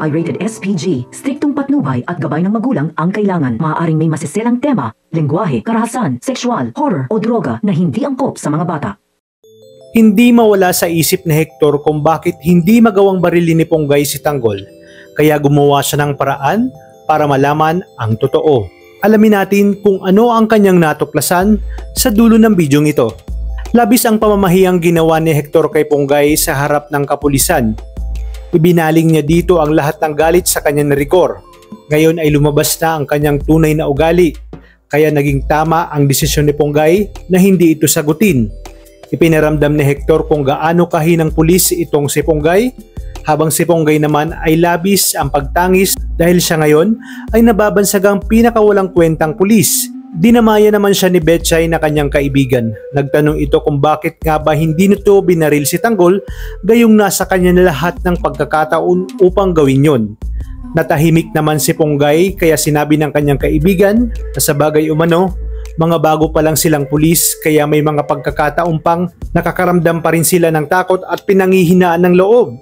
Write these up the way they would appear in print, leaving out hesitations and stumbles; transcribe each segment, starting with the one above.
ay rated SPG. Striktong patnubay at gabay ng magulang ang kailangan. Maaaring may masiselang tema, lengguwahe, karahasan, sexual, horror o droga na hindi angkop sa mga bata. Hindi mawala sa isip ni Hector kung bakit hindi magawang barilin ni Ponggay si Tanggol. Kaya gumawa siya ng paraan para malaman ang totoo. Alamin natin kung ano ang kanyang natuklasan sa dulo ng bidyong ito. Labis ang pamamahiyang ginawa ni Hector kay Ponggay sa harap ng kapulisan. Ibinaling niya dito ang lahat ng galit sa kanyang rigor. Ngayon ay lumabas na ang kanyang tunay na ugali. Kaya naging tama ang desisyon ni Ponggay na hindi ito sagutin. Ipinaramdam ni Hector kung gaano kahinang pulis itong si Ponggay, habang si Ponggay naman ay labis ang pagtangis dahil siya ngayon ay nababansagang pinakawalang kwentang pulis. Dinamaya naman siya ni Betchay na kanyang kaibigan. Nagtanong ito kung bakit nga ba hindi nito binaril si Tanggol gayong nasa kanya na lahat ng pagkakataon upang gawin yon. Natahimik naman si Ponggay kaya sinabi ng kanyang kaibigan na sa bagay umano, mga bago pa lang silang pulis kaya may mga pagkakataon pang nakakaramdam pa rin sila ng takot at pinanghihinaan ng loob.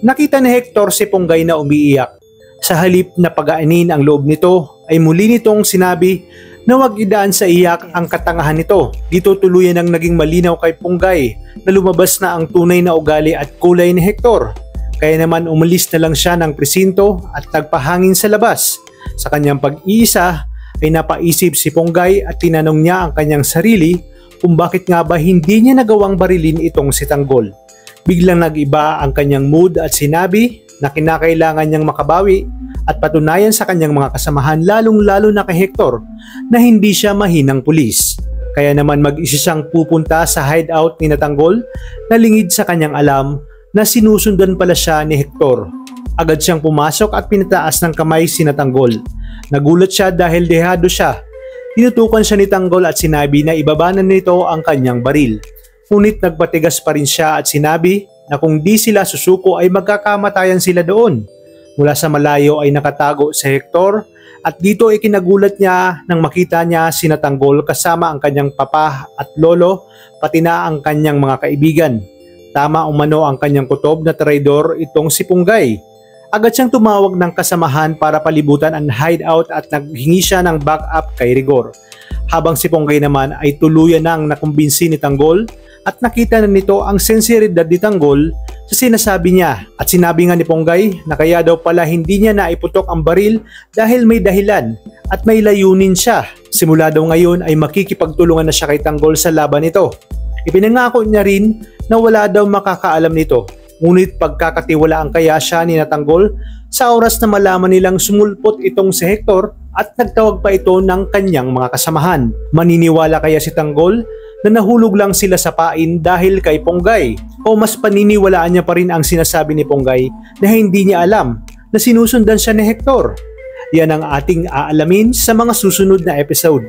Nakita ni Hector si Ponggay na umiiyak. Sa halip na pagaanin ang loob nito ay muli nitong sinabi na huwag idaan sa iyak ang katangahan nito. Dito tuluyan ang naging malinaw kay Ponggay na lumabas na ang tunay na ugali at kulay ni Hector. Kaya naman umalis na lang siya ng presinto at nagpahangin sa labas. Sa kanyang pag-iisa ay napaisip si Ponggay at tinanong niya ang kanyang sarili kung bakit nga ba hindi niya nagawang barilin itong si Tanggol. Biglang nag-iba ang kanyang mood at sinabi na kinakailangan niyang makabawi at patunayan sa kanyang mga kasamahan lalong-lalo na kay Hector na hindi siya mahinang pulis. Kaya naman mag-isa siyang pupunta sa hideout ni Tanggol na lingid sa kanyang alam na sinusundan pala siya ni Hector. Agad siyang pumasok at pinataas ng kamay si Tanggol. Nagulat siya dahil dehado siya. Tinutukan siya ni Tanggol at sinabi na ibabanan nito ang kanyang baril. Ngunit nagpatigas pa rin siya at sinabi na kung di sila susuko ay magkakamatayan sila doon. Mula sa malayo ay nakatago si Hector at dito ay kinagulat niya nang makita niya si Tanggol kasama ang kanyang papa at lolo pati na ang kanyang mga kaibigan. Tama umano ang kanyang kutob na traidor itong si Ponggay. Agad siyang tumawag ng kasamahan para palibutan ang hideout at naghingi siya ng backup kay Rigor. Habang si Ponggay naman ay tuluyan nang nakumbinsi ni Tanggol at nakita na nito ang sensibilidad ni Tanggol sa sinasabi niya at sinabi nga ni Ponggay na kaya daw pala hindi niya naiputok ang baril dahil may dahilan at may layunin siya. Simula daw ngayon ay makikipagtulungan na siya kay Tanggol sa laban nito. Ipinangako niya rin na wala daw makakaalam nito. Ngunit pagkakatiwalaan kaya siya ni Tanggol sa oras na malaman nilang sumulpot itong si Hector at nagtawag pa ito ng kanyang mga kasamahan. Maniniwala kaya si Tanggol na nahulog lang sila sa pain dahil kay Ponggay o mas paniniwalaan niya pa rin ang sinasabi ni Ponggay na hindi niya alam na sinusundan siya ni Hector? Yan ang ating aalamin sa mga susunod na episode.